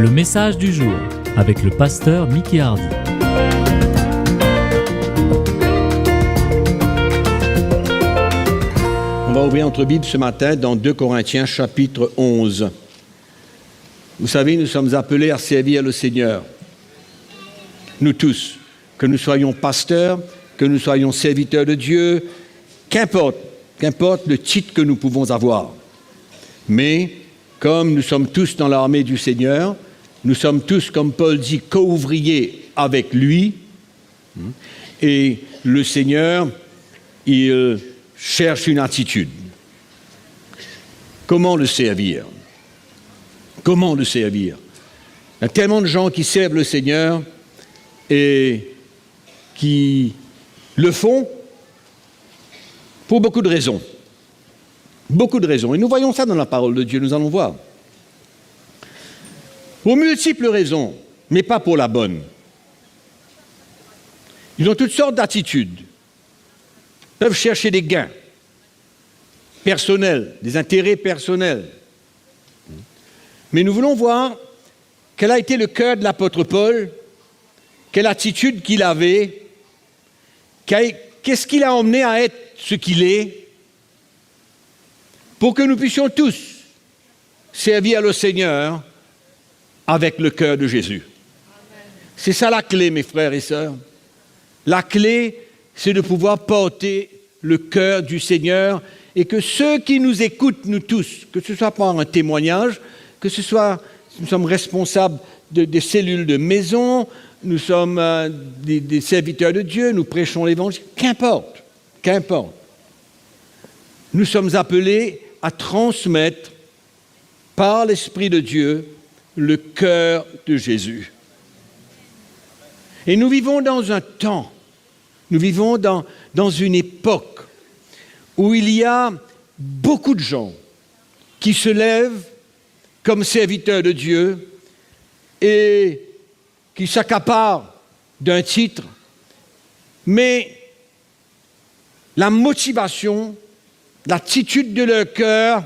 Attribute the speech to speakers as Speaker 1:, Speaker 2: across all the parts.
Speaker 1: Le message du jour avec le pasteur Mickey Hardy.
Speaker 2: On va ouvrir notre Bible ce matin dans 2 Corinthiens chapitre 11. Vous savez, nous sommes appelés à servir le Seigneur. Nous tous, que nous soyons pasteurs, que nous soyons serviteurs de Dieu, qu'importe le titre que nous pouvons avoir. Mais comme nous sommes tous dans l'armée du Seigneur, nous sommes tous, comme Paul dit, co-ouvriers avec lui. Et le Seigneur, il cherche une attitude. Comment le servir? Comment le servir? Il y a tellement de gens qui servent le Seigneur et qui le font pour beaucoup de raisons. Beaucoup de raisons. Et nous voyons ça dans la parole de Dieu, nous allons voir. Pour multiples raisons, mais pas pour la bonne. Ils ont toutes sortes d'attitudes. Ils peuvent chercher des gains personnels, des intérêts personnels. Mais nous voulons voir quel a été le cœur de l'apôtre Paul, quelle attitude qu'il avait, qu'est-ce qui l'a emmené à être ce qu'il est, pour que nous puissions tous servir le Seigneur avec le cœur de Jésus. Amen. C'est ça la clé, mes frères et sœurs. La clé, c'est de pouvoir porter le cœur du Seigneur et que ceux qui nous écoutent, nous tous, que ce soit par un témoignage, que ce soit, nous sommes responsables des cellules de maison, nous sommes des serviteurs de Dieu, nous prêchons l'Évangile, qu'importe. Nous sommes appelés à transmettre par l'Esprit de Dieu le cœur de Jésus. Et nous vivons dans un temps, nous vivons dans une époque où il y a beaucoup de gens qui se lèvent comme serviteurs de Dieu et qui s'accaparent d'un titre, mais la motivation, l'attitude de leur cœur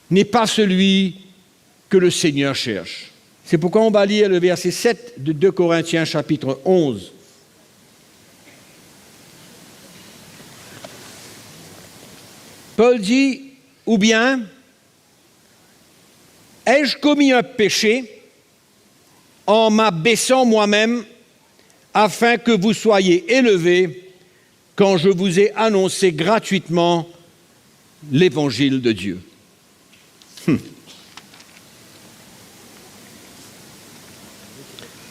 Speaker 2: n'est pas celui que le Seigneur cherche. C'est pourquoi on va lire le verset 7 de 2 Corinthiens chapitre 11. Paul dit, ou bien, ai-je commis un péché en m'abaissant moi-même afin que vous soyez élevés quand je vous ai annoncé gratuitement l'évangile de Dieu?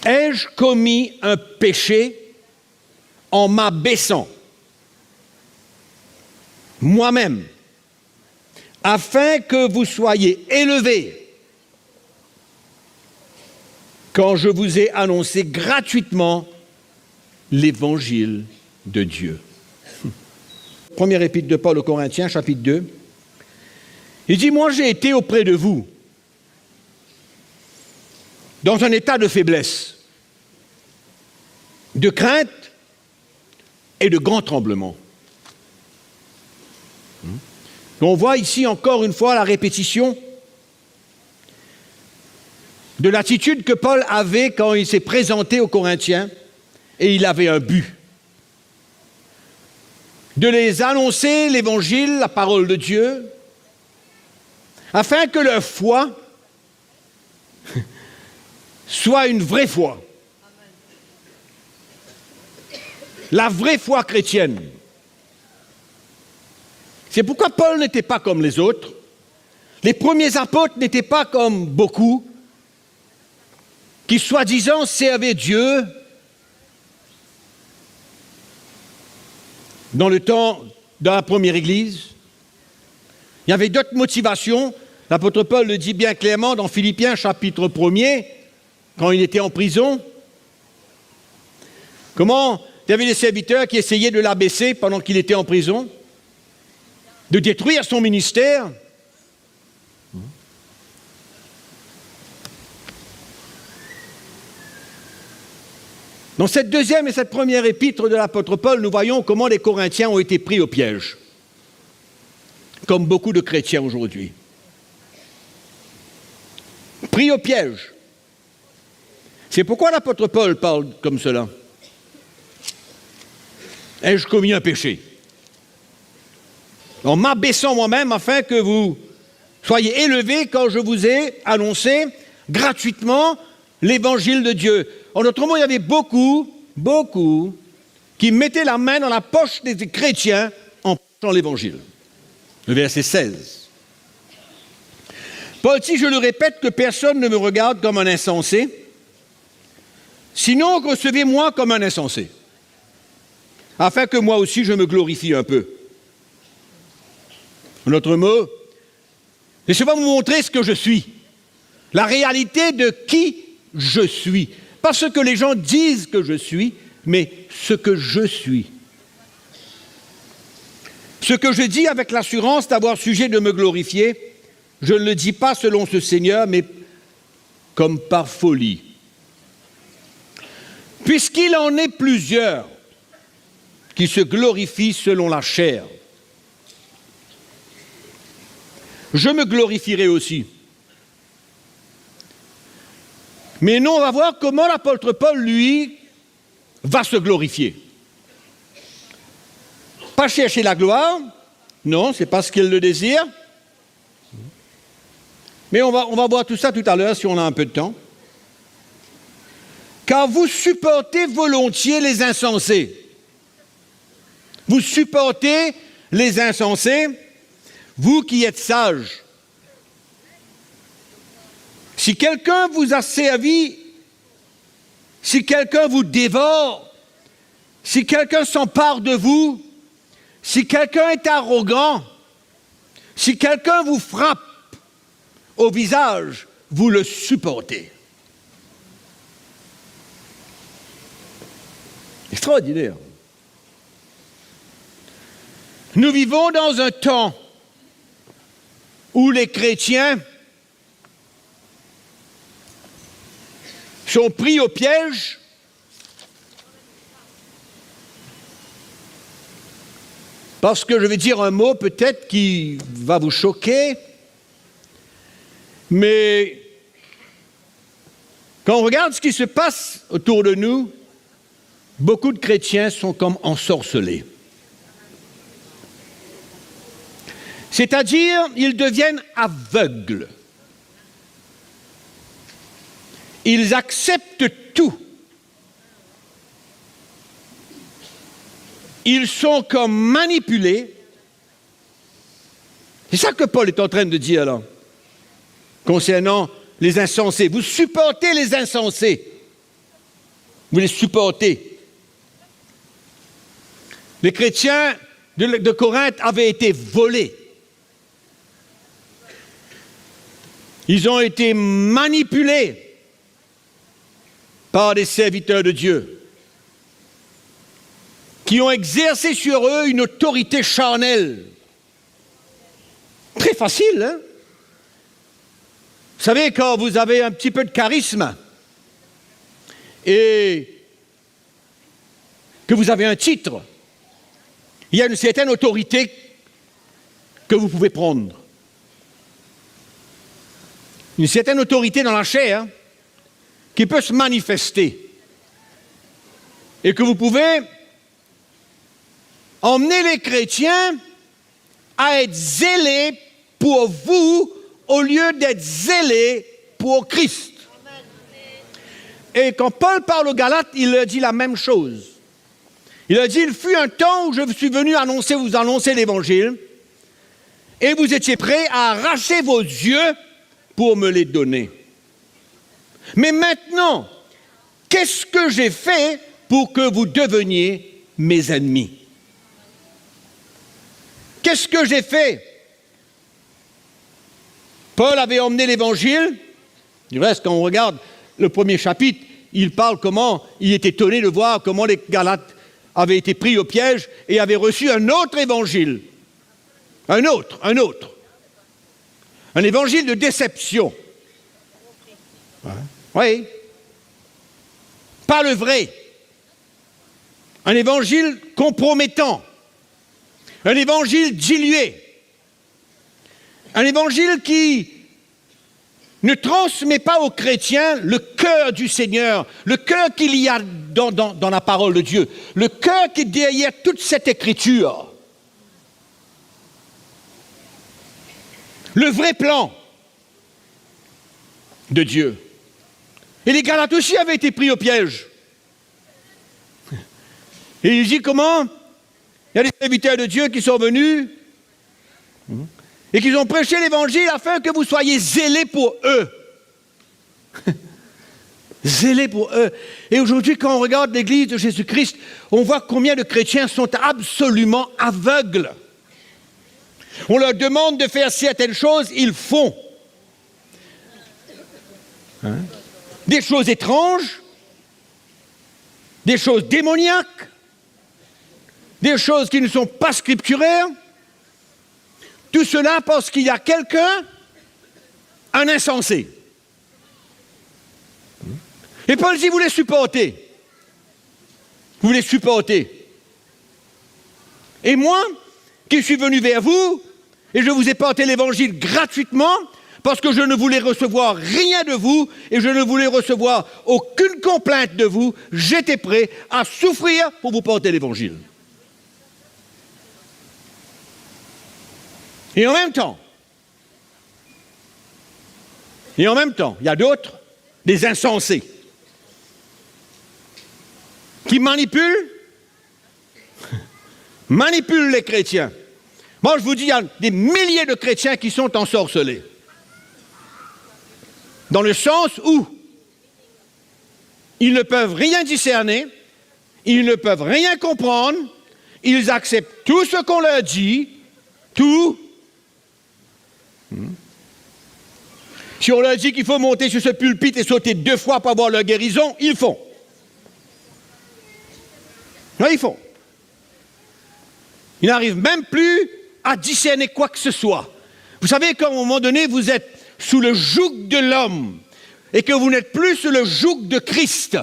Speaker 2: Ai-je commis un péché en m'abaissant moi-même afin que vous soyez élevés quand je vous ai annoncé gratuitement l'évangile de Dieu? Première épître de Paul aux Corinthiens, chapitre 2. Il dit, moi j'ai été auprès de vous dans un état de faiblesse, de crainte et de grand tremblement. On voit ici encore une fois la répétition de l'attitude que Paul avait quand il s'est présenté aux Corinthiens, et il avait un but: de les annoncer l'évangile, la parole de Dieu, afin que leur foi soit une vraie foi. La vraie foi chrétienne. C'est pourquoi Paul n'était pas comme les autres. Les premiers apôtres n'étaient pas comme beaucoup qui, soi-disant, servaient Dieu dans le temps de la première Église. Il y avait d'autres motivations. L'apôtre Paul le dit bien clairement dans Philippiens chapitre 1er, quand il était en prison. Comment il y avait des serviteurs qui essayaient de l'abaisser pendant qu'il était en prison, de détruire son ministère. Dans cette deuxième et cette première épître de l'apôtre Paul, nous voyons comment les Corinthiens ont été pris au piège, comme beaucoup de chrétiens aujourd'hui. pris au piège. C'est pourquoi l'apôtre Paul parle comme cela. Ai-je commis un péché? En m'abaissant moi-même afin que vous soyez élevés quand je vous ai annoncé gratuitement l'évangile de Dieu. En d'autres mots, il y avait beaucoup qui mettaient la main dans la poche des chrétiens en prêchant l'évangile. Le verset 16. Paul dit, je le répète, que personne ne me regarde comme un insensé, sinon recevez-moi comme un insensé, afin que moi aussi je me glorifie un peu. En d'autres mots, laissez-moi vous montrer ce que je suis, la réalité de qui je suis. Pas ce que les gens disent que je suis, mais ce que je suis. Ce que je dis avec l'assurance d'avoir sujet de me glorifier, je ne le dis pas selon ce Seigneur, mais comme par folie. Puisqu'il en est plusieurs qui se glorifient selon la chair, je me glorifierai aussi. Mais non, on va voir comment l'apôtre Paul, lui, va se glorifier. Pas chercher la gloire, non, c'est pas ce qu'il le désire. Mais on va voir tout ça tout à l'heure si on a un peu de temps. Car vous supportez volontiers les insensés. Vous supportez les insensés, vous qui êtes sages. Si quelqu'un vous a servi, si quelqu'un vous dévore, si quelqu'un s'empare de vous, si quelqu'un est arrogant, si quelqu'un vous frappe au visage, vous le supportez. Extraordinaire. Nous vivons dans un temps où les chrétiens sont pris au piège parce que je vais dire un mot peut-être qui va vous choquer, mais quand on regarde ce qui se passe autour de nous, beaucoup de chrétiens sont comme ensorcelés. C'est-à-dire, ils deviennent aveugles. Ils acceptent tout. Ils sont comme manipulés. C'est ça que Paul est en train de dire là, concernant les insensés. Vous supportez les insensés. Vous les supportez. Les chrétiens de Corinthe avaient été volés. Ils ont été manipulés par des serviteurs de Dieu qui ont exercé sur eux une autorité charnelle. Très facile, hein? Vous savez, quand vous avez un petit peu de charisme et que vous avez un titre, il y a une certaine autorité que vous pouvez prendre. Une certaine autorité dans la chair qui peut se manifester et que vous pouvez emmener les chrétiens à être zélés pour vous au lieu d'être zélés pour Christ. Et quand Paul parle aux Galates, il leur dit la même chose. Il a dit, il fut un temps où je suis venu vous annoncer l'évangile et vous étiez prêts à arracher vos yeux pour me les donner. Mais maintenant, qu'est-ce que j'ai fait pour que vous deveniez mes ennemis? Qu'est-ce que j'ai fait? Paul avait emmené l'évangile. Du reste, quand on regarde le premier chapitre, il parle comment il est étonné de voir comment les Galates avaient été pris au piège et avaient reçu un autre évangile. Un autre. Un évangile de déception. Oui. Pas le vrai. Un évangile compromettant. Un évangile dilué. Un évangile qui ne transmet pas aux chrétiens le cœur du Seigneur, le cœur qu'il y a dans la parole de Dieu, le cœur qui est derrière toute cette écriture. Le vrai plan de Dieu. Et les Galates aussi avaient été pris au piège. Et il dit comment? Il y a des serviteurs de Dieu qui sont venus et qui ont prêché l'évangile afin que vous soyez zélés pour eux. Zélés pour eux. Et aujourd'hui, quand on regarde l'Église de Jésus-Christ, on voit combien de chrétiens sont absolument aveugles. On leur demande de faire certaines choses, ils font. Des choses étranges, des choses démoniaques, des choses qui ne sont pas scripturaires. Tout cela parce qu'il y a quelqu'un, un insensé. Et Paul dit, vous les supportez. Vous les supportez. Et moi, qui suis venu vers vous, et je vous ai porté l'évangile gratuitement, parce que je ne voulais recevoir rien de vous, et je ne voulais recevoir aucune complainte de vous, j'étais prêt à souffrir pour vous porter l'évangile. Et en même temps, il y a d'autres, des insensés, qui manipulent les chrétiens. Moi, je vous dis, il y a des milliers de chrétiens qui sont ensorcelés. Dans le sens où ils ne peuvent rien discerner, ils ne peuvent rien comprendre, ils acceptent tout ce qu'on leur dit, tout. Si on leur dit qu'il faut monter sur ce pulpite et sauter 2 fois pour avoir leur guérison, ils font. Non, ils font. Ils n'arrivent même plus à discerner quoi que ce soit. Vous savez qu'à un moment donné, vous êtes sous le joug de l'homme et que vous n'êtes plus sous le joug de Christ.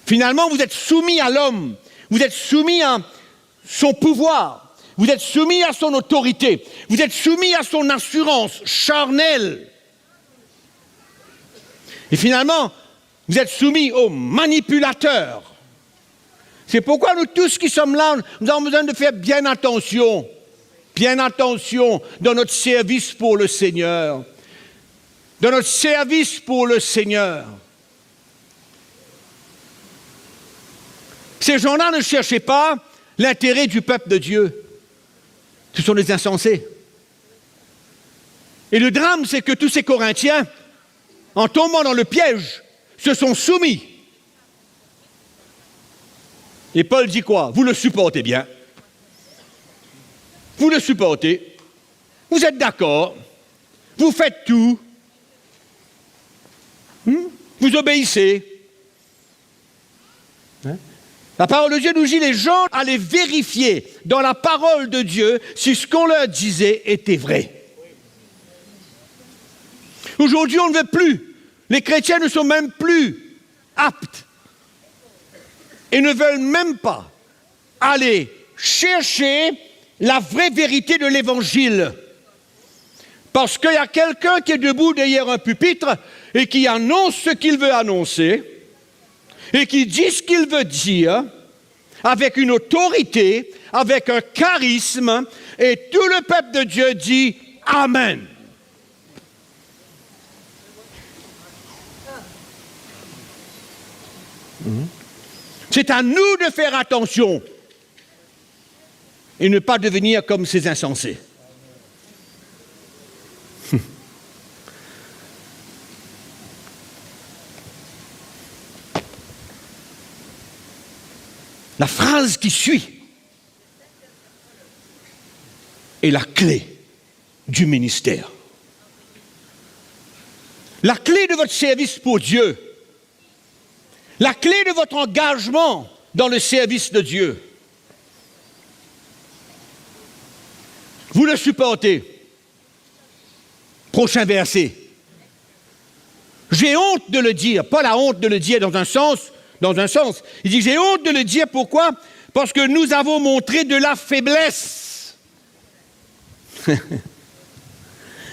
Speaker 2: Finalement, vous êtes soumis à l'homme. Vous êtes soumis à son pouvoir. Vous êtes soumis à son autorité. Vous êtes soumis à son assurance charnelle. Et finalement, vous êtes soumis au manipulateur. C'est pourquoi nous tous qui sommes là, nous avons besoin de faire bien attention dans notre service pour le Seigneur. Dans notre service pour le Seigneur. Ces gens-là ne cherchaient pas l'intérêt du peuple de Dieu. Ce sont des insensés. Et le drame, c'est que tous ces Corinthiens, en tombant dans le piège, se sont soumis. Et Paul dit quoi? Vous le supportez bien. Vous le supportez. Vous êtes d'accord. Vous faites tout. Vous obéissez. La parole de Dieu nous dit les gens allaient vérifier dans la parole de Dieu si ce qu'on leur disait était vrai. Aujourd'hui, on ne veut plus. Les chrétiens ne sont même plus aptes et ne veulent même pas aller chercher la vraie vérité de l'Évangile. Parce qu'il y a quelqu'un qui est debout derrière un pupitre et qui annonce ce qu'il veut annoncer et qui dit ce qu'il veut dire avec une autorité, avec un charisme, et tout le peuple de Dieu dit « Amen ». C'est à nous de faire attention et ne pas devenir comme ces insensés. La phrase qui suit est la clé du ministère. La clé de votre service pour Dieu. La clé de votre engagement dans le service de Dieu. Vous le supportez. Prochain verset. J'ai honte de le dire, pas la honte de le dire dans un sens. Il dit, j'ai honte de le dire, pourquoi? Parce que nous avons montré de la faiblesse.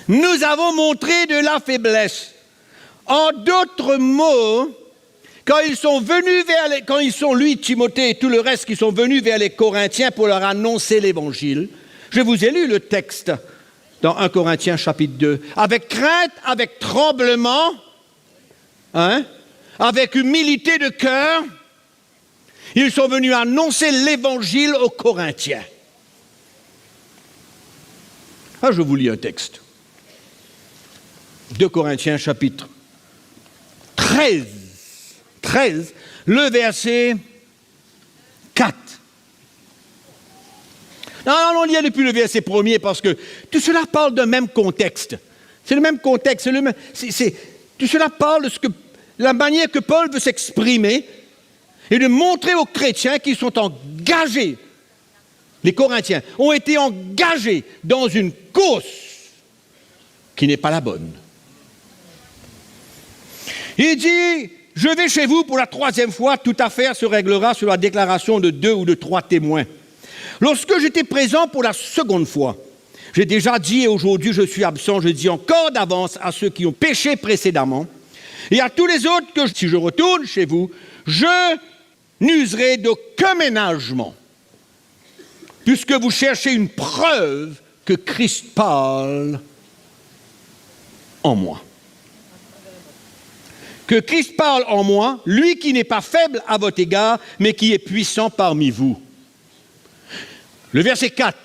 Speaker 2: Nous avons montré de la faiblesse. En d'autres mots, quand ils sont lui, Timothée et tout le reste qui sont venus vers les Corinthiens pour leur annoncer l'Évangile, je vous ai lu le texte dans 1 Corinthiens chapitre 2, avec crainte, avec tremblement, avec humilité de cœur, ils sont venus annoncer l'Évangile aux Corinthiens. Ah, je vous lis un texte. 2 Corinthiens chapitre 13, le verset 4. Non, on lit depuis le verset 1er parce que tout cela parle d'un même contexte. C'est le même contexte. Tout cela parle de la manière que Paul veut s'exprimer et de montrer aux chrétiens qui sont engagés. Les Corinthiens ont été engagés dans une course qui n'est pas la bonne. Il dit, je vais chez vous pour la 3e fois, toute affaire se réglera sur la déclaration de 2 ou de 3 témoins. Lorsque j'étais présent pour la 2e fois, j'ai déjà dit et aujourd'hui je suis absent, je dis encore d'avance à ceux qui ont péché précédemment et à tous les autres que si je retourne chez vous, je n'userai d'aucun ménagement, puisque vous cherchez une preuve que Christ parle en moi. Que Christ parle en moi, lui qui n'est pas faible à votre égard, mais qui est puissant parmi vous. Le verset 4,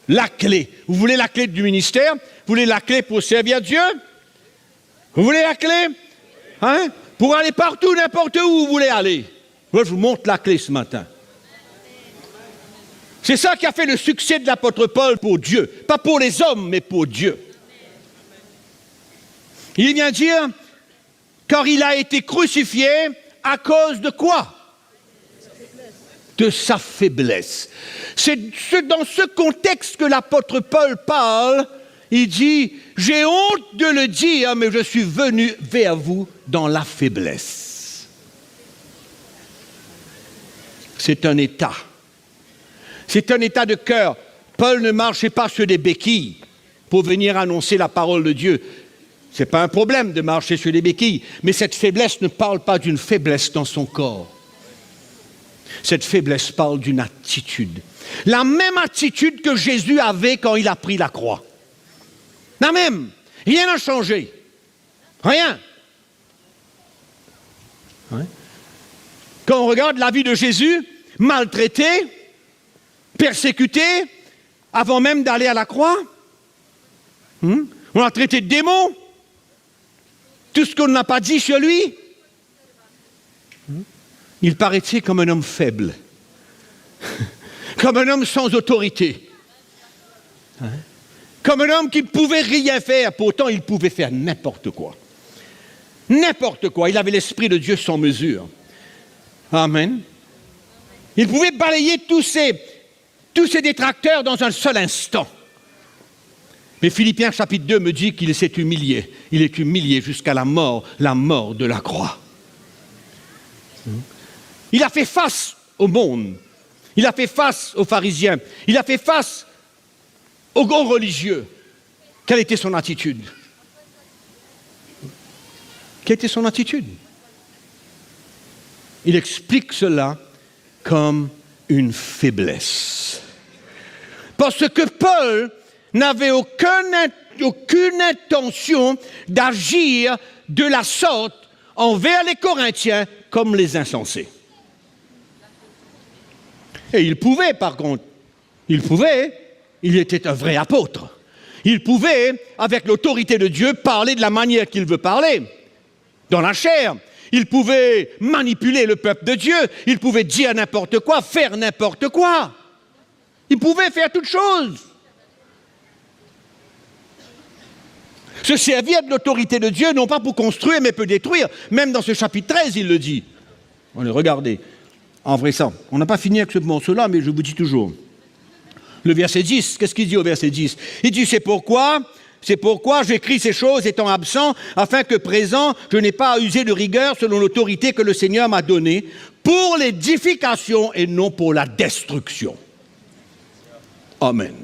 Speaker 2: la clé. Vous voulez la clé du ministère? Vous voulez la clé pour servir Dieu? Vous voulez la clé? Pour aller partout, n'importe où vous voulez aller. Moi, je vous montre la clé ce matin. C'est ça qui a fait le succès de l'apôtre Paul pour Dieu. Pas pour les hommes, mais pour Dieu. Il vient dire, car il a été crucifié à cause de quoi? De sa faiblesse. C'est dans ce contexte que l'apôtre Paul parle. Il dit, j'ai honte de le dire, mais je suis venu vers vous dans la faiblesse. C'est un état. C'est un état de cœur. Paul ne marchait pas sur des béquilles pour venir annoncer la parole de Dieu. Ce n'est pas un problème de marcher sur des béquilles, mais cette faiblesse ne parle pas d'une faiblesse dans son corps. Cette faiblesse parle d'une attitude. La même attitude que Jésus avait quand il a pris la croix. La même. Rien n'a changé. Rien. Quand on regarde la vie de Jésus, maltraité, persécuté, avant même d'aller à la croix, on l'a traité de démon. Tout ce qu'on n'a pas dit sur lui, il paraissait comme un homme faible, comme un homme sans autorité, comme un homme qui ne pouvait rien faire, pourtant il pouvait faire n'importe quoi. N'importe quoi, il avait l'Esprit de Dieu sans mesure. Amen. Il pouvait balayer tous ces détracteurs dans un seul instant. Mais Philippiens chapitre 2 me dit qu'il s'est humilié. Il est humilié jusqu'à la mort de la croix. Il a fait face au monde. Il a fait face aux pharisiens. Il a fait face aux grands religieux. Quelle était son attitude? Quelle était son attitude? Il explique cela comme une faiblesse. Parce que Paul n'avait aucune intention d'agir de la sorte envers les Corinthiens comme les insensés. Et il pouvait, par contre, il était un vrai apôtre. Il pouvait, avec l'autorité de Dieu, parler de la manière qu'il veut parler, dans la chair. Il pouvait manipuler le peuple de Dieu. Il pouvait dire n'importe quoi, faire n'importe quoi. Il pouvait faire toutes choses. Se servir de l'autorité de Dieu, non pas pour construire, mais pour détruire. Même dans ce chapitre 13, il le dit. Regardez, en vrai ça. On n'a pas fini avec ce morceau-là, mais je vous dis toujours. Le verset 10, qu'est-ce qu'il dit au verset 10? Il dit, c'est pourquoi j'écris ces choses étant absent, afin que présent, je n'ai pas à user de rigueur selon l'autorité que le Seigneur m'a donnée, pour l'édification et non pour la destruction. Amen.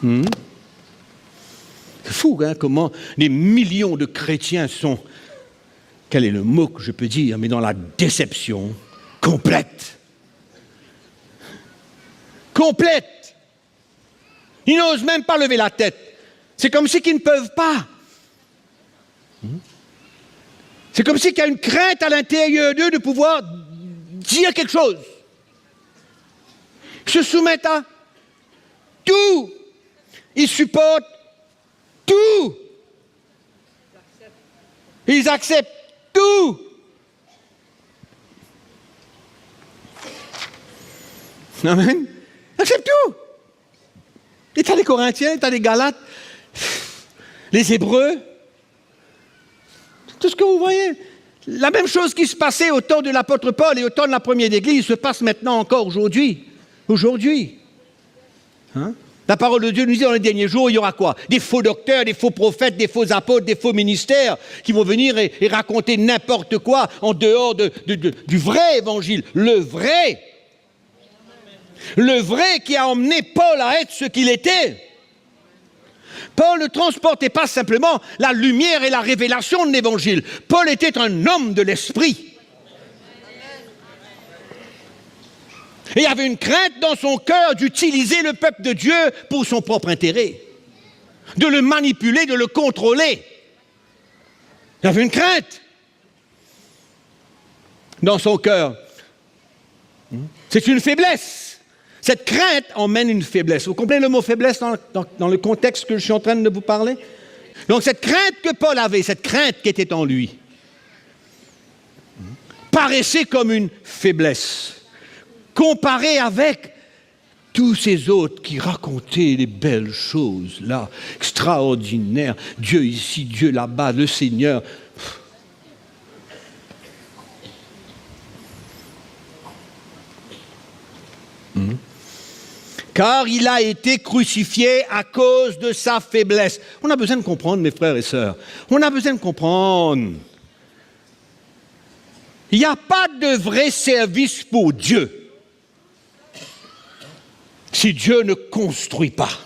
Speaker 2: C'est fou, hein, comment des millions de chrétiens sont, quel est le mot que je peux dire, mais dans la déception complète. Complète. Ils n'osent même pas lever la tête. C'est comme si ils ne peuvent pas. C'est comme s'il y a une crainte à l'intérieur d'eux de pouvoir dire quelque chose. Ils se soumettent à tout. Ils supportent tout. Ils acceptent tout. Amen. Ils acceptent tout. Et t'as les Corinthiens, t'as les Galates, les Hébreux. Tout ce que vous voyez. La même chose qui se passait au temps de l'apôtre Paul et au temps de la première église se passe maintenant encore aujourd'hui. Aujourd'hui. Hein? La parole de Dieu nous dit dans les derniers jours, il y aura quoi? Des faux docteurs, des faux prophètes, des faux apôtres, des faux ministères qui vont venir et raconter n'importe quoi en dehors du vrai évangile. Le vrai. Le vrai qui a emmené Paul à être ce qu'il était. Paul ne transportait pas simplement la lumière et la révélation de l'évangile. Paul était un homme de l'esprit. Et il y avait une crainte dans son cœur d'utiliser le peuple de Dieu pour son propre intérêt. De le manipuler, de le contrôler. Il y avait une crainte dans son cœur. C'est une faiblesse. Cette crainte emmène une faiblesse. Vous comprenez le mot faiblesse dans le contexte que je suis en train de vous parler? Donc cette crainte que Paul avait, cette crainte qui était en lui, paraissait comme une faiblesse, comparée avec tous ces autres qui racontaient les belles choses là, extraordinaires, Dieu ici, Dieu là-bas, le Seigneur. Car il a été crucifié à cause de sa faiblesse. On a besoin de comprendre, mes frères et sœurs. On a besoin de comprendre. Il n'y a pas de vrai service pour Dieu si Dieu ne construit pas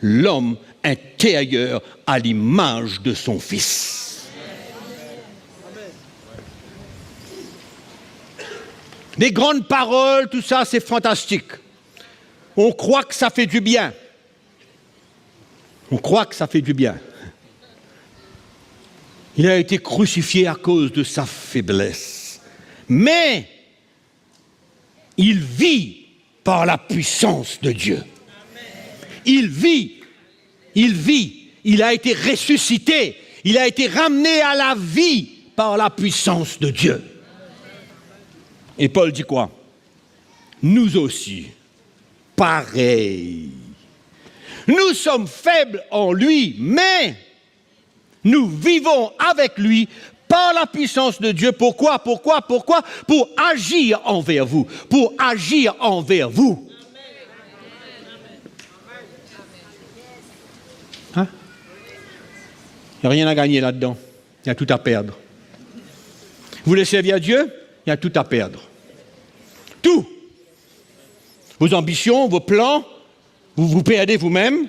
Speaker 2: l'homme intérieur à l'image de son Fils. Des grandes paroles, tout ça, c'est fantastique. On croit que ça fait du bien. On croit que ça fait du bien. Il a été crucifié à cause de sa faiblesse. Mais il vit par la puissance de Dieu. Il vit. Il a été ressuscité. Il a été ramené à la vie par la puissance de Dieu. Et Paul dit quoi? Nous aussi. Pareil. Nous sommes faibles en lui, mais nous vivons avec lui par la puissance de Dieu. Pourquoi? Pour agir envers vous. Pour agir envers vous. Hein? Il n'y a rien à gagner là-dedans. Il y a tout à perdre. Vous voulez servir à Dieu? Il y a tout à perdre. Tout. Vos ambitions, vos plans, vous vous perdez vous-même.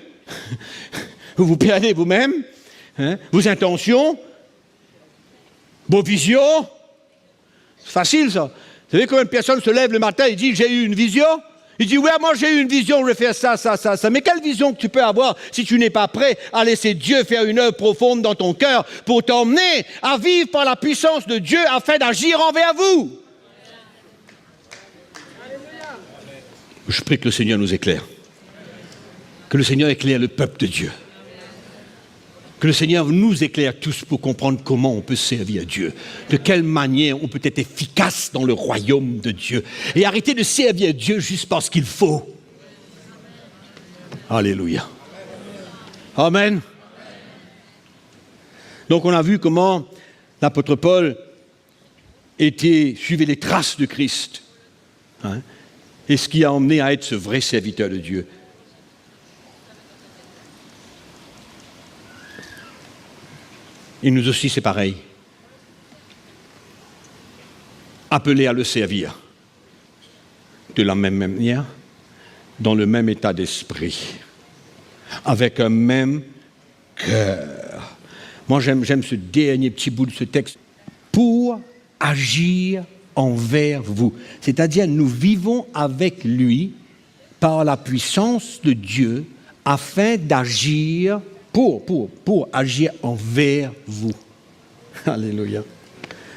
Speaker 2: Vous vous perdez vous-même. Hein? Vos intentions, vos visions. C'est facile, ça. Vous savez combien de personnes se lèvent le matin et disent « J'ai eu une vision ». Il dit « Ouais, moi j'ai eu une vision, je vais faire ça, ça, ça, ça ». Mais quelle vision que tu peux avoir si tu n'es pas prêt à laisser Dieu faire une œuvre profonde dans ton cœur pour t'emmener à vivre par la puissance de Dieu afin d'agir envers vous? Je prie que le Seigneur nous éclaire. Que le Seigneur éclaire le peuple de Dieu. Que le Seigneur nous éclaire tous pour comprendre comment on peut servir Dieu. De quelle manière on peut être efficace dans le royaume de Dieu. Et arrêter de servir Dieu juste parce qu'il faut. Alléluia. Amen. Donc on a vu comment l'apôtre Paul suivait les traces de Christ. Hein? Et ce qui a emmené à être ce vrai serviteur de Dieu. Et nous aussi, c'est pareil. Appelés à le servir de la même manière, dans le même état d'esprit. avec un même cœur. Moi, j'aime ce dernier petit bout de ce texte. Pour agir envers vous. C'est-à-dire, nous vivons avec lui par la puissance de Dieu afin d'agir pour agir envers vous. Alléluia.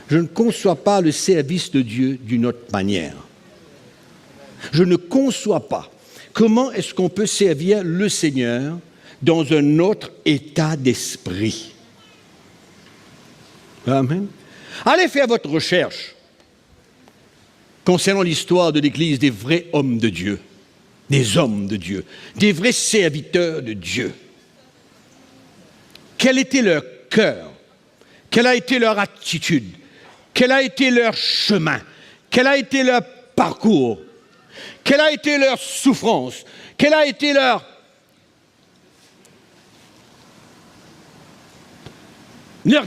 Speaker 2: Je ne conçois pas le service de Dieu d'une autre manière. Je ne conçois pas comment est-ce qu'on peut servir le Seigneur dans un autre état d'esprit. Amen. Allez faire votre recherche concernant l'histoire de l'Église des vrais hommes de Dieu, des hommes de Dieu, des vrais serviteurs de Dieu. Quel était leur cœur? Quelle a été leur attitude? Quel a été leur chemin? Quel a été leur parcours? Quelle a été leur souffrance? Quelle a été leur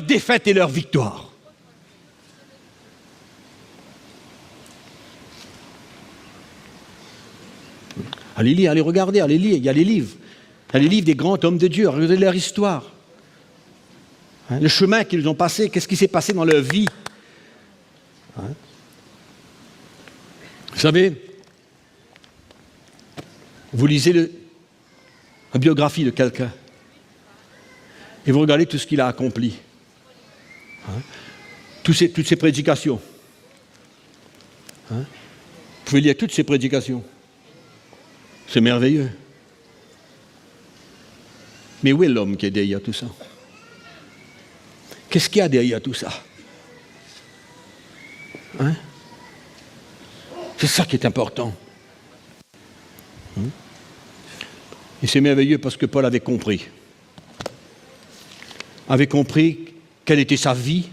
Speaker 2: défaite et leur victoire? Allez lire, allez regarder, allez lire, il y a les livres. Il y a les livres des grands hommes de Dieu, regardez leur histoire. Le chemin qu'ils ont passé, qu'est-ce qui s'est passé dans leur vie. Vous savez, vous lisez la biographie de quelqu'un et vous regardez tout ce qu'il a accompli. Toutes ses prédications. Vous pouvez lire toutes ses prédications. C'est merveilleux. Mais où est l'homme qui est derrière tout ça? Qu'est-ce qu'il y a derrière tout ça? C'est ça qui est important. Et c'est merveilleux parce que Paul avait compris. Avait compris quelle était sa vie.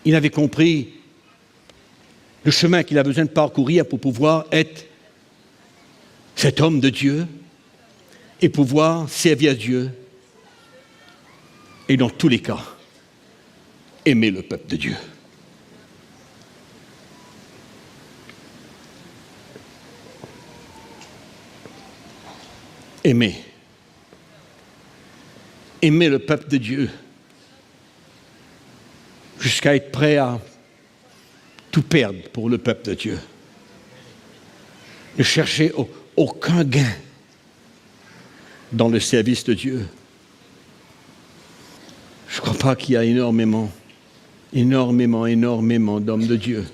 Speaker 2: Il avait compris le chemin qu'il a besoin de parcourir pour pouvoir être cet homme de Dieu et pouvoir servir Dieu et dans tous les cas, aimer le peuple de Dieu. Aimer le peuple de Dieu jusqu'à être prêt à tout perdre pour le peuple de Dieu. Ne chercher aucun gain dans le service de Dieu. Je ne crois pas qu'il y a énormément d'hommes de Dieu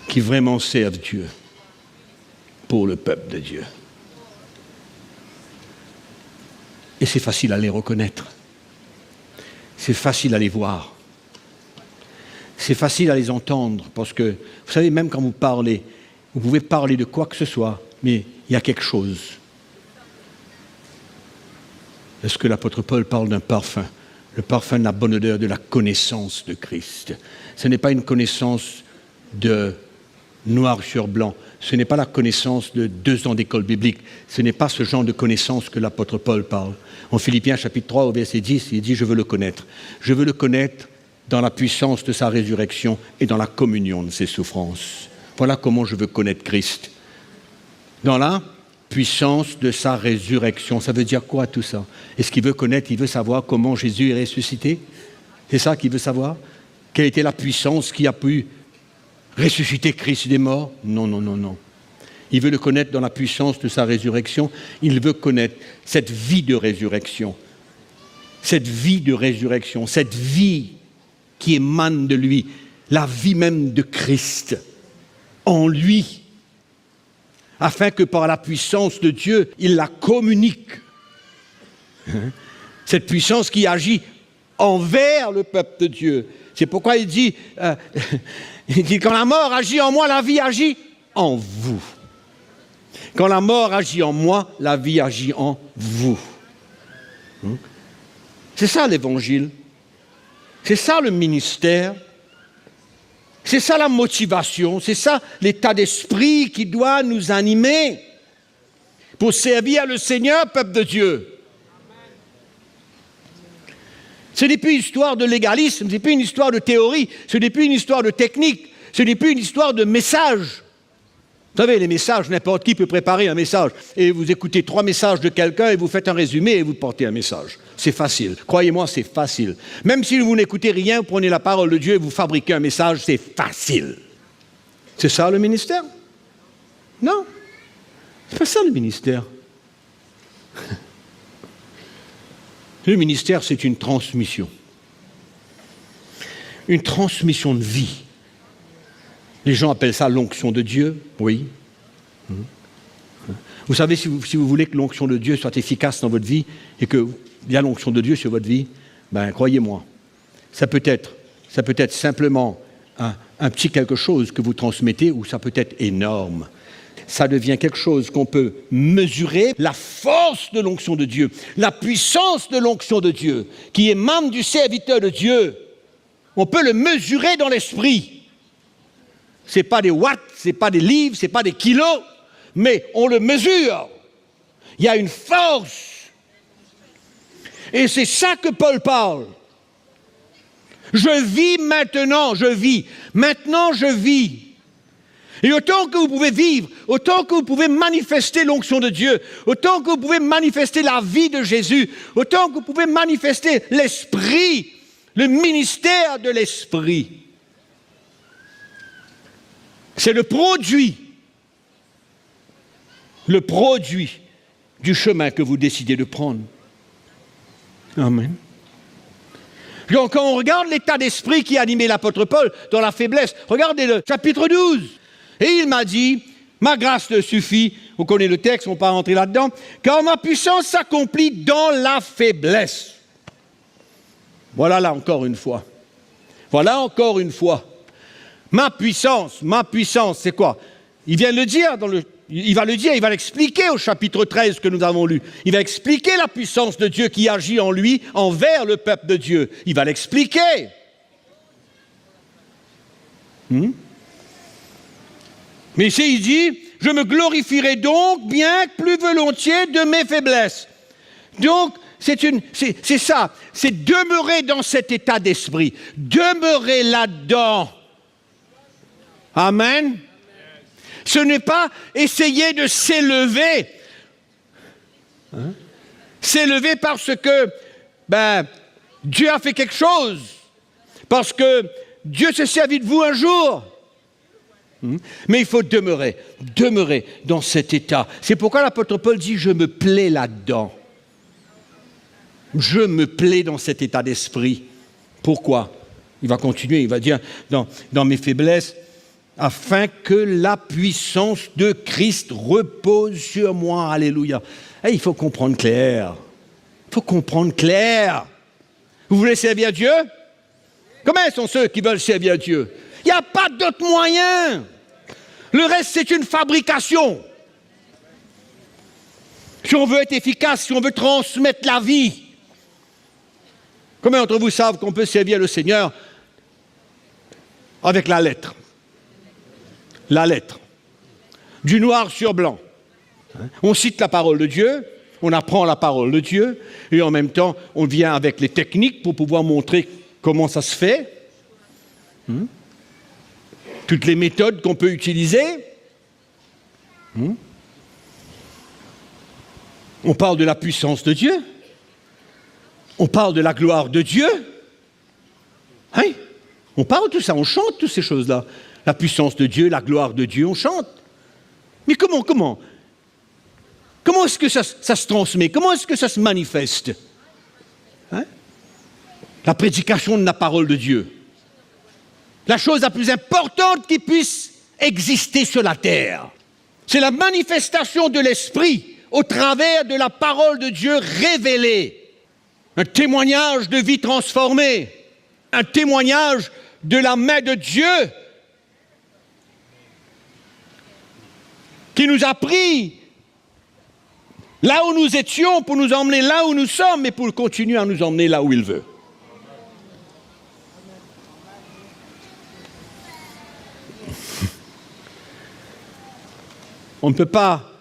Speaker 2: qui vraiment servent Dieu pour le peuple de Dieu. Et c'est facile à les reconnaître. C'est facile à les voir. C'est facile à les entendre parce que, vous savez, même quand vous parlez, vous pouvez parler de quoi que ce soit, mais il y a quelque chose. Est-ce que l'apôtre Paul parle d'un parfum? Le parfum de la bonne odeur de la connaissance de Christ. Ce n'est pas une connaissance de noir sur blanc. Ce n'est pas la connaissance de 2 ans d'école biblique. Ce n'est pas ce genre de connaissance que l'apôtre Paul parle. En Philippiens chapitre 3 au verset 10, il dit « Je veux le connaître. Je veux le connaître dans la puissance de sa résurrection et dans la communion de ses souffrances. » Voilà comment je veux connaître Christ. Dans la puissance de sa résurrection. Ça veut dire quoi tout ça? Est-ce qu'il veut connaître, il veut savoir comment Jésus est ressuscité? C'est ça qu'il veut savoir? Quelle était la puissance qui a pu ressusciter Christ des morts? Non, non, non, non. Il veut le connaître dans la puissance de sa résurrection. Il veut connaître cette vie de résurrection. Cette vie de résurrection, cette vie qui émane de lui, la vie même de Christ en lui, afin que par la puissance de Dieu, il la communique. Cette puissance qui agit envers le peuple de Dieu. C'est pourquoi il dit, quand la mort agit en moi, la vie agit en vous. Quand la mort agit en moi, la vie agit en vous. C'est ça l'évangile. C'est ça le ministère. C'est ça la motivation. C'est ça l'état d'esprit qui doit nous animer pour servir le Seigneur, peuple de Dieu. Ce n'est plus une histoire de légalisme, ce n'est plus une histoire de théorie, ce n'est plus une histoire de technique, ce n'est plus une histoire de message. Vous savez, les messages, n'importe qui peut préparer un message. Et vous écoutez 3 messages de quelqu'un et vous faites un résumé et vous portez un message. C'est facile. Croyez-moi, c'est facile. Même si vous n'écoutez rien, vous prenez la parole de Dieu et vous fabriquez un message, c'est facile. C'est ça le ministère? Non. C'est pas ça le ministère. Le ministère, c'est une transmission. Une transmission de vie. Les gens appellent ça l'onction de Dieu, oui. Vous savez, si vous voulez que l'onction de Dieu soit efficace dans votre vie et qu'il y a l'onction de Dieu sur votre vie, ben croyez-moi, ça peut être simplement un petit quelque chose que vous transmettez ou ça peut être énorme. Ça devient quelque chose qu'on peut mesurer, la force de l'onction de Dieu, la puissance de l'onction de Dieu, qui émane du serviteur de Dieu. On peut le mesurer dans l'esprit. Ce n'est pas des watts, ce n'est pas des livres, ce n'est pas des kilos, mais on le mesure. Il y a une force. Et c'est ça que Paul parle. Je vis maintenant, je vis. Maintenant, je vis. Et autant que vous pouvez vivre, autant que vous pouvez manifester l'onction de Dieu, autant que vous pouvez manifester la vie de Jésus, autant que vous pouvez manifester l'esprit, le ministère de l'esprit. C'est le produit du chemin que vous décidez de prendre. Amen. Donc, quand on regarde l'état d'esprit qui animait l'apôtre Paul dans la faiblesse, regardez le chapitre 12. Et il m'a dit, ma grâce te suffit, on connaît le texte, on ne va pas rentrer là-dedans, car ma puissance s'accomplit dans la faiblesse. Voilà là encore une fois. Voilà encore une fois. Ma puissance, c'est quoi? Il vient de le dire, il va l'expliquer au chapitre 13 que nous avons lu. Il va expliquer la puissance de Dieu qui agit en lui envers le peuple de Dieu. Il va l'expliquer. Mais ici, il dit, je me glorifierai donc bien plus volontiers de mes faiblesses. Donc, c'est ça, c'est demeurer dans cet état d'esprit, demeurer là-dedans. Amen. Ce n'est pas essayer de s'élever. S'élever parce que Dieu a fait quelque chose, parce que Dieu s'est servi de vous un jour. Mais il faut demeurer dans cet état. C'est pourquoi l'apôtre Paul dit, je me plais là-dedans. Je me plais dans cet état d'esprit. Pourquoi? Il va continuer, il va dire, dans mes faiblesses, afin que la puissance de Christ repose sur moi. Alléluia. Il faut comprendre clair. Il faut comprendre clair. Vous voulez servir Dieu? Comment sont ceux qui veulent servir Dieu? Il n'y a pas d'autre moyen. Le reste, c'est une fabrication. Si on veut être efficace, si on veut transmettre la vie. Combien d'entre vous savent qu'on peut servir le Seigneur avec la lettre? La lettre. Du noir sur blanc. On cite la parole de Dieu, on apprend la parole de Dieu, et en même temps, on vient avec les techniques pour pouvoir montrer comment ça se fait. Toutes les méthodes qu'on peut utiliser. On parle de la puissance de Dieu. On parle de la gloire de Dieu. On parle de tout ça, on chante toutes ces choses-là. La puissance de Dieu, la gloire de Dieu, on chante. Mais comment est-ce que ça se transmet? Comment est-ce que ça se manifeste? La prédication de la parole de Dieu. La chose la plus importante qui puisse exister sur la terre. C'est la manifestation de l'Esprit au travers de la parole de Dieu révélée. Un témoignage de vie transformée. Un témoignage de la main de Dieu qui nous a pris là où nous étions pour nous emmener là où nous sommes et pour continuer à nous emmener là où il veut. On ne peut pas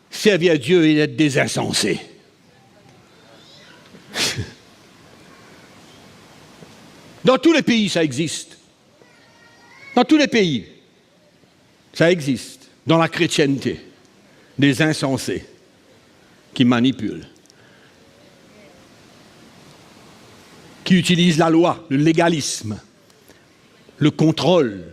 Speaker 2: servir Dieu et être des insensés. Dans tous les pays, ça existe. Dans tous les pays, ça existe. dans la chrétienté, des insensés qui manipulent, qui utilisent la loi, le légalisme, le contrôle.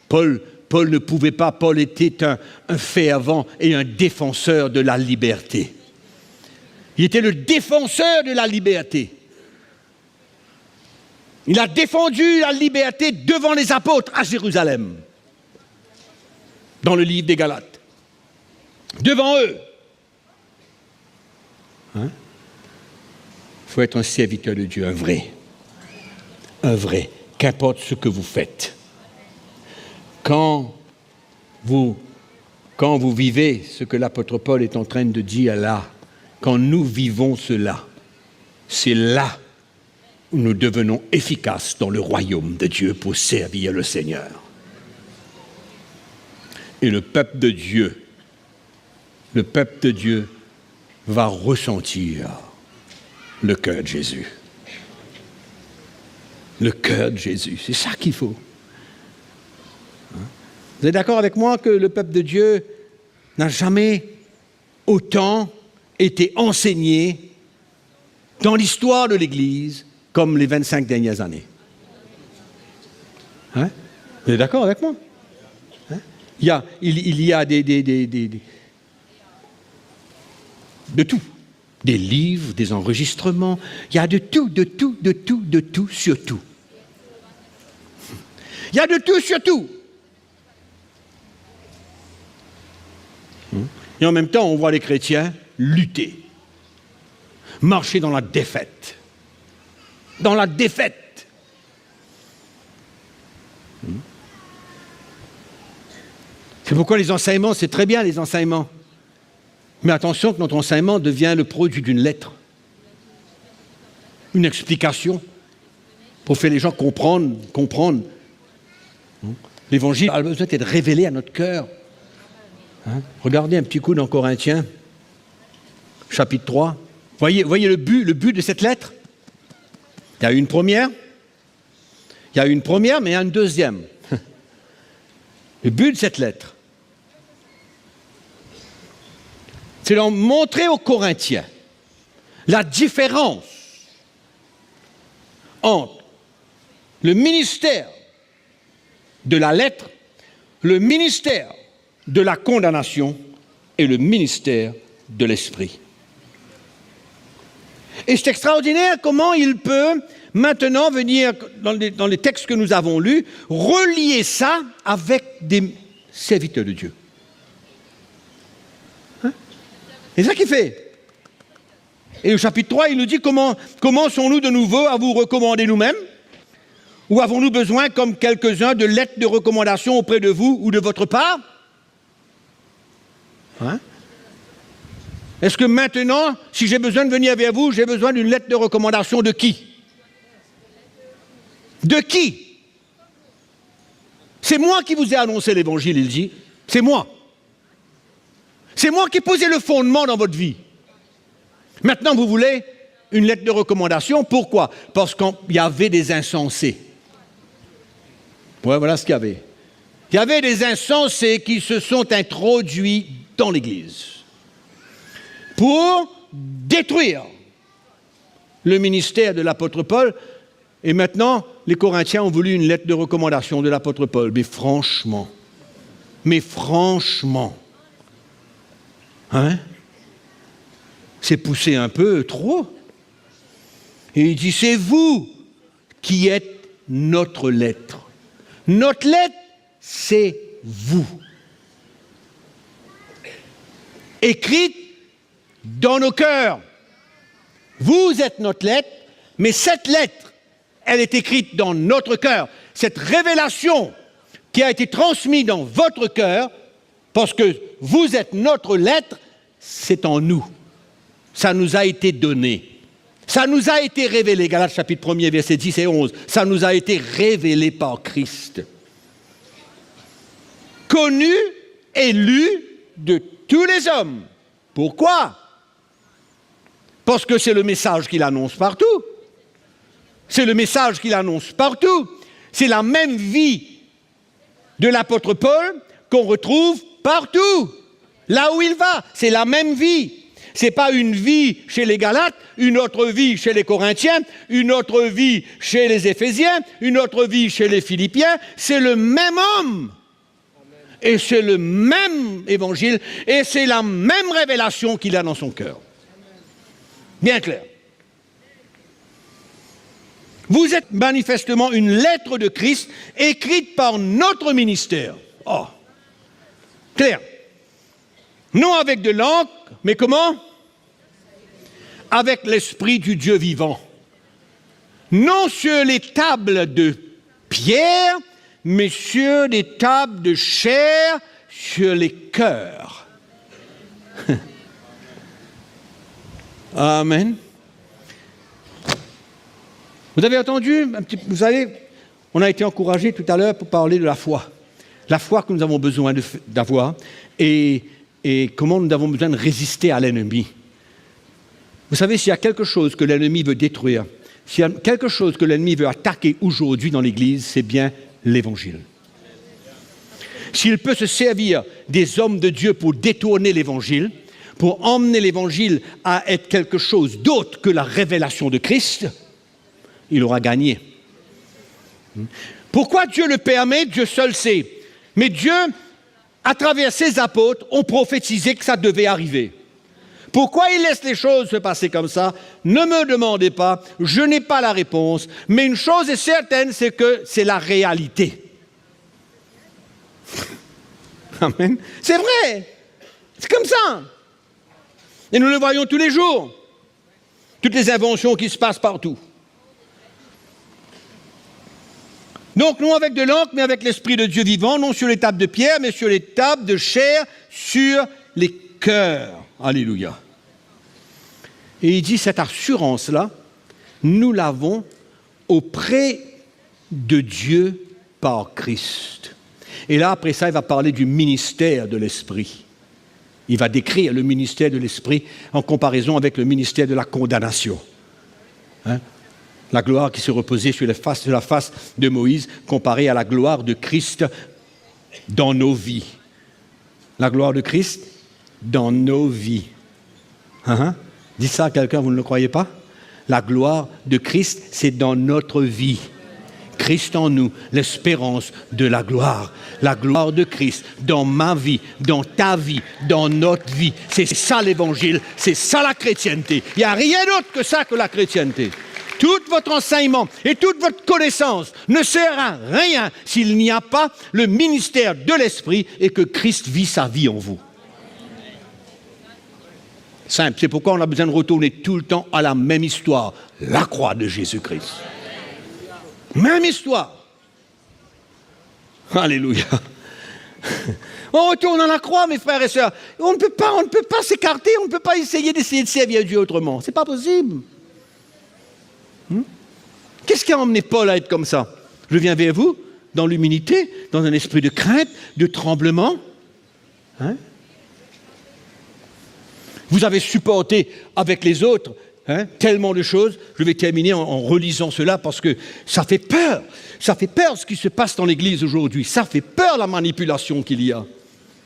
Speaker 2: Paul ne pouvait pas, Paul était un fervent et un défenseur de la liberté. Il était le défenseur de la liberté. Il a défendu la liberté devant les apôtres à Jérusalem, dans le livre des Galates. Devant eux. Il faut être un serviteur de Dieu, un vrai. Un vrai, qu'importe ce que vous faites. Quand vous vivez ce que l'apôtre Paul est en train de dire là, quand nous vivons cela, c'est là où nous devenons efficaces dans le royaume de Dieu pour servir le Seigneur. Et le peuple de Dieu va ressentir le cœur de Jésus. Le cœur de Jésus, c'est ça qu'il faut. Vous êtes d'accord avec moi que le peuple de Dieu n'a jamais autant été enseigné dans l'histoire de l'Église comme les 25 dernières années? Vous êtes d'accord avec moi? Il y a de tout. Des livres, des enregistrements, il y a de tout sur tout. Il y a de tout sur tout. Et en même temps, on voit les chrétiens lutter, marcher dans la défaite. Dans la défaite. C'est pourquoi les enseignements, c'est très bien les enseignements. Mais attention que notre enseignement devient le produit d'une lettre. Une explication pour faire les gens comprendre. L'évangile a besoin d'être révélé à notre cœur. Regardez un petit coup dans Corinthiens, chapitre 3. Voyez le but de cette lettre? Il y a eu une première, mais il y a une deuxième. Le but de cette lettre, c'est de montrer aux Corinthiens la différence entre le ministère de la lettre, le ministère de la condamnation et le ministère de l'esprit. Et c'est extraordinaire comment il peut maintenant venir, dans les textes que nous avons lus, relier ça avec des serviteurs de Dieu. C'est ça qu'il fait. Et au chapitre 3, il nous dit comment commençons-nous de nouveau à vous recommander nous-mêmes? Ou avons-nous besoin, comme quelques-uns, de lettres de recommandation auprès de vous ou de votre part? Est-ce que maintenant, si j'ai besoin de venir vers vous, j'ai besoin d'une lettre de recommandation de qui? De qui? C'est moi qui vous ai annoncé l'évangile, il dit. C'est moi. C'est moi qui ai posé le fondement dans votre vie. Maintenant, vous voulez une lettre de recommandation. Pourquoi? Parce qu'il y avait des insensés. Ouais, voilà ce qu'il y avait. Il y avait des insensés qui se sont introduits dans l'Église pour détruire le ministère de l'apôtre Paul. Et maintenant, les Corinthiens ont voulu une lettre de recommandation de l'apôtre Paul. Mais franchement, c'est poussé un peu trop. Et il dit, c'est vous qui êtes notre lettre. Notre lettre, c'est vous. Écrite dans nos cœurs. Vous êtes notre lettre, mais cette lettre, elle est écrite dans notre cœur. Cette révélation qui a été transmise dans votre cœur, parce que vous êtes notre lettre, c'est en nous. Ça nous a été donné. Ça nous a été révélé. Galates chapitre 1er, versets 10 et 11. Ça nous a été révélé par Christ. Connu et lu de tous les hommes. Pourquoi? Parce que c'est le message qu'il annonce partout. C'est le message qu'il annonce partout. C'est la même vie de l'apôtre Paul qu'on retrouve partout. Là où il va, c'est la même vie. Ce n'est pas une vie chez les Galates, une autre vie chez les Corinthiens, une autre vie chez les Éphésiens, une autre vie chez les Philippiens. C'est le même homme. Et c'est le même évangile, et c'est la même révélation qu'il a dans son cœur. Bien clair. Vous êtes manifestement une lettre de Christ écrite par notre ministère. Oh, clair. Non avec de l'encre, mais comment? Avec l'Esprit du Dieu vivant. Non sur les tables de pierre, mais sur des tables de chair, sur les cœurs. Amen. Vous avez entendu, vous savez, on a été encouragé tout à l'heure pour parler de la foi. La foi que nous avons besoin d'avoir et comment nous avons besoin de résister à l'ennemi. Vous savez, s'il y a quelque chose que l'ennemi veut détruire, s'il y a quelque chose que l'ennemi veut attaquer aujourd'hui dans l'Église, c'est bien l'Évangile. S'il peut se servir des hommes de Dieu pour détourner l'Évangile, pour emmener l'Évangile à être quelque chose d'autre que la révélation de Christ, il aura gagné. Pourquoi Dieu le permet? Dieu seul sait. Mais Dieu, à travers ses apôtres, ont prophétisé que ça devait arriver. Pourquoi il laisse les choses se passer comme ça? Ne me demandez pas, je n'ai pas la réponse, mais une chose est certaine, c'est que c'est la réalité. Amen. C'est vrai. C'est comme ça. Et nous le voyons tous les jours. Toutes les inventions qui se passent partout. Donc, non avec de l'encre, mais avec l'Esprit de Dieu vivant, non sur les tables de pierre, mais sur les tables de chair, sur les cœurs. Alléluia. Et il dit, cette assurance-là, nous l'avons auprès de Dieu par Christ. Et là, après ça, il va parler du ministère de l'Esprit. Il va décrire le ministère de l'Esprit en comparaison avec le ministère de la condamnation. Hein? La gloire qui se reposait sur la face de Moïse comparée à la gloire de Christ dans nos vies. La gloire de Christ dans nos vies. Hein? Dites ça à quelqu'un, vous ne le croyez pas? La gloire de Christ, c'est dans notre vie. Christ en nous, l'espérance de la gloire. La gloire de Christ dans ma vie, dans ta vie, dans notre vie. C'est ça l'Évangile, c'est ça la chrétienté. Il n'y a rien d'autre que ça que la chrétienté. Tout votre enseignement et toute votre connaissance ne sert à rien s'il n'y a pas le ministère de l'Esprit et que Christ vit sa vie en vous. Simple, c'est pourquoi on a besoin de retourner tout le temps à la même histoire, la croix de Jésus-Christ. Même histoire. Alléluia. On retourne à la croix, mes frères et sœurs. On ne peut pas s'écarter, on ne peut pas essayer de servir Dieu autrement. C'est pas possible. Qu'est-ce qui a emmené Paul à être comme ça? Je viens vers vous dans l'humilité, dans un esprit de crainte, de tremblement. Hein? Vous avez supporté avec les autres tellement de choses. Je vais terminer en relisant cela parce que ça fait peur. Ça fait peur ce qui se passe dans l'Église aujourd'hui. Ça fait peur la manipulation qu'il y a.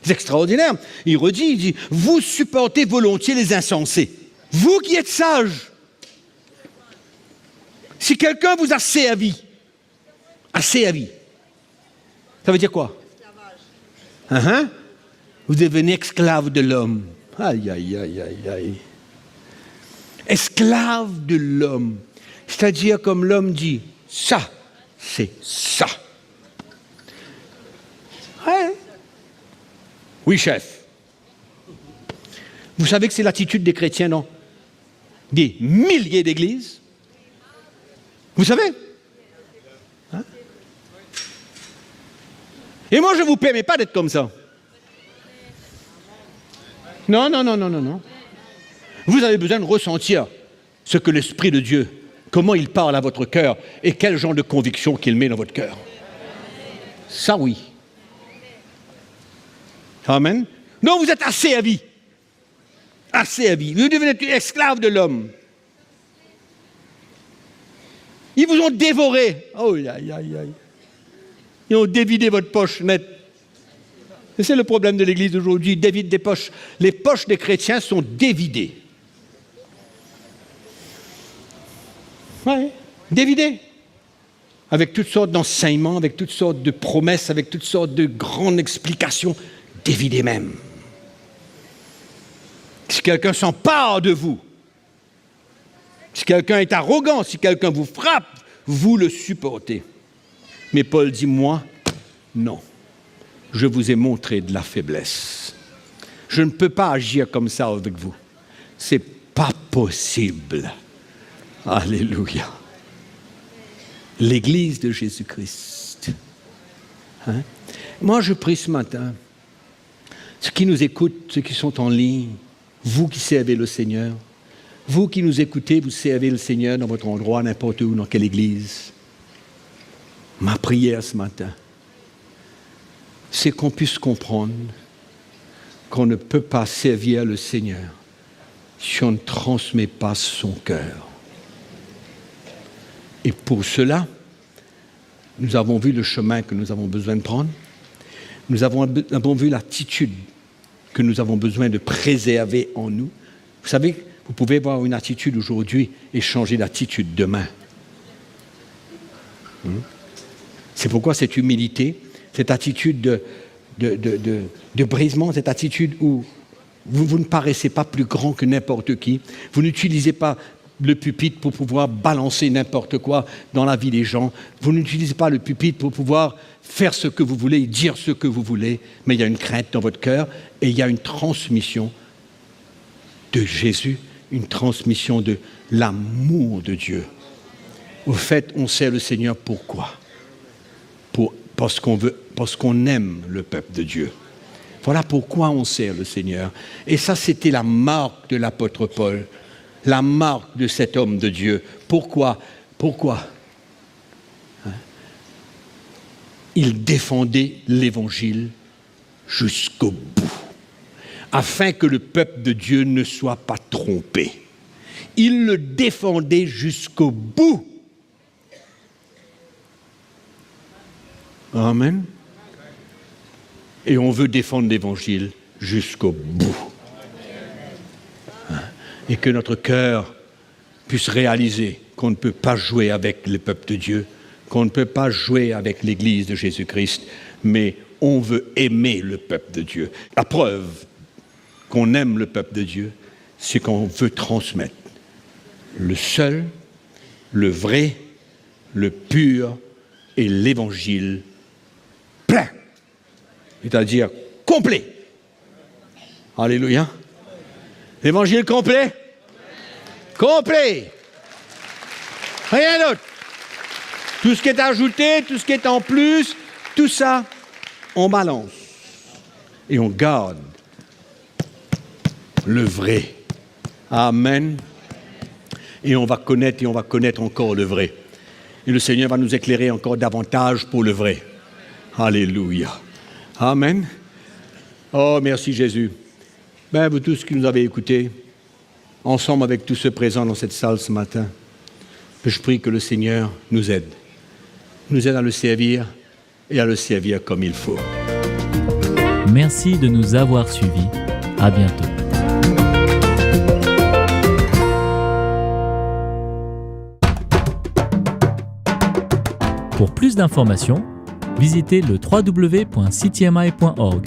Speaker 2: C'est extraordinaire. Il redit, il dit, vous supportez volontiers les insensés. Vous qui êtes sages. Si quelqu'un vous a servi, ça veut dire quoi? Vous devenez esclave de l'homme. Aïe, aïe, aïe, aïe, aïe. Esclave de l'homme. C'est-à-dire, comme l'homme dit, ça, c'est ça. Ouais. Oui, chef. Vous savez que c'est l'attitude des chrétiens dans des milliers d'églises? Vous savez? Hein? Et moi, je ne vous permets pas d'être comme ça. Non, non, non, non, non, non. Vous avez besoin de ressentir ce que l'Esprit de Dieu, comment il parle à votre cœur et quel genre de conviction qu'il met dans votre cœur. Ça, oui. Amen. Non, vous êtes assez à vie. Assez à vie. Vous devenez esclave de l'homme. Ils vous ont dévoré. Oh, aïe, aïe, aïe. Ils ont dévidé votre poche net. Et c'est le problème de l'Église d'aujourd'hui, ils dévident des poches. Les poches des chrétiens sont dévidées. Oui, dévidées. Avec toutes sortes d'enseignements, avec toutes sortes de promesses, avec toutes sortes de grandes explications, dévidées même. Si quelqu'un s'empare de vous, si quelqu'un est arrogant, si quelqu'un vous frappe, vous le supportez. Mais Paul dit, moi, non. Je vous ai montré de la faiblesse. Je ne peux pas agir comme ça avec vous. C'est pas possible. Alléluia. L'Église de Jésus-Christ. Hein? Moi, je prie ce matin, ceux qui nous écoutent, ceux qui sont en ligne, vous qui servez le Seigneur, vous qui nous écoutez, vous servez le Seigneur dans votre endroit, n'importe où, dans quelle église. Ma prière ce matin, c'est qu'on puisse comprendre qu'on ne peut pas servir le Seigneur si on ne transmet pas son cœur. Et pour cela, nous avons vu le chemin que nous avons besoin de prendre. Nous avons vu l'attitude que nous avons besoin de préserver en nous. Vous savez, vous pouvez avoir une attitude aujourd'hui et changer d'attitude demain. C'est pourquoi cette humilité, cette attitude de brisement, cette attitude où vous ne paraissez pas plus grand que n'importe qui, vous n'utilisez pas le pupitre pour pouvoir balancer n'importe quoi dans la vie des gens, vous n'utilisez pas le pupitre pour pouvoir faire ce que vous voulez, dire ce que vous voulez, mais il y a une crainte dans votre cœur et il y a une transmission de Jésus, une transmission de l'amour de Dieu. Au fait, on sert le Seigneur pourquoi ? Parce qu'on aime le peuple de Dieu. Voilà pourquoi on sert le Seigneur. Et ça, c'était la marque de l'apôtre Paul, la marque de cet homme de Dieu. Pourquoi ? Il défendait l'Évangile jusqu'au bout, afin que le peuple de Dieu ne soit pas trompé. Il le défendait jusqu'au bout. Amen. Et on veut défendre l'Évangile jusqu'au bout. Et que notre cœur puisse réaliser qu'on ne peut pas jouer avec le peuple de Dieu, qu'on ne peut pas jouer avec l'Église de Jésus-Christ, mais on veut aimer le peuple de Dieu. La preuve qu'on aime le peuple de Dieu, c'est qu'on veut transmettre le seul, le vrai, le pur et l'Évangile plein, c'est-à-dire complet. Alléluia. L'Évangile complet. Complet. Rien d'autre. Tout ce qui est ajouté, tout ce qui est en plus, tout ça, on balance. Et on garde le vrai. Amen. Et on va connaître encore le vrai. Et le Seigneur va nous éclairer encore davantage pour le vrai. Alléluia. Amen. Oh, merci Jésus. Vous tous qui nous avez écoutés, ensemble avec tous ceux présents dans cette salle ce matin, je prie que le Seigneur nous aide à le servir et à le servir comme il faut.
Speaker 1: Merci de nous avoir suivis. À bientôt. Pour plus d'informations, visitez le www.ctmi.org.